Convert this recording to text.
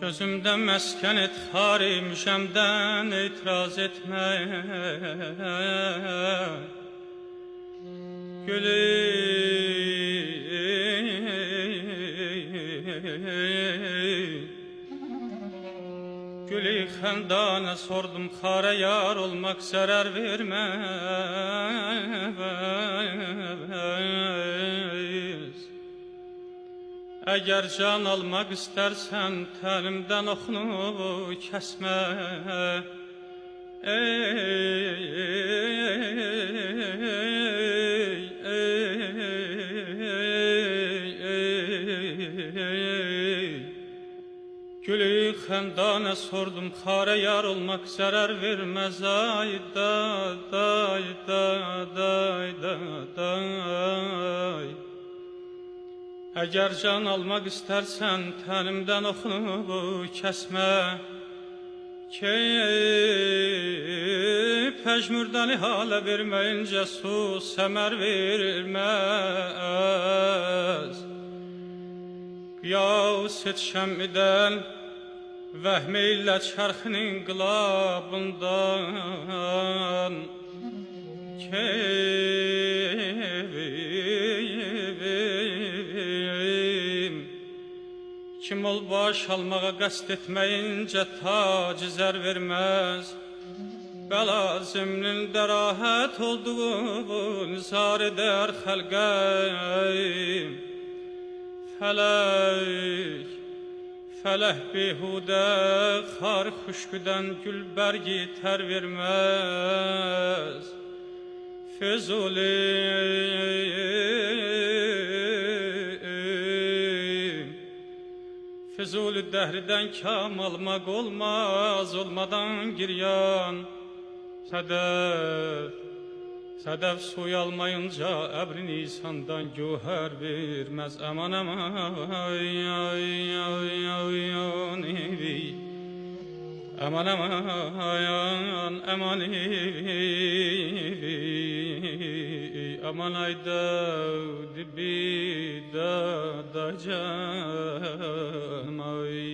Gözümden mesken et harimşemden itiraz etme. Gülü xəndana sordum, xara yar olmak zarar vermez. Eğer can almak istersen telimden oxunu kesme. Gülü xəndana sordum, xara yar olmak zarar vermez. Ay da day da day da day. Eğer can almak istersen tenimden oxunu kesme. Pejmürden ihale vermeyince su semer vermez. Qiyas et şəmmiden vəhmeyle çarxının qılabından kim ol baş almağa qəsd etmeyince tac zər vermez. Bəla zimnində rahat olduğu nizar eder xəlqə. Feleh behude xar xuşkudan gül bergi ter vermez. Füzuli dehriden kam almak olmaz, olmadan giryan. Sedef suyu almayınca ebri nisandan güher vermez. Aman aman ay ay ay ay aman aman aman aman aman ayda dibi da canım ay.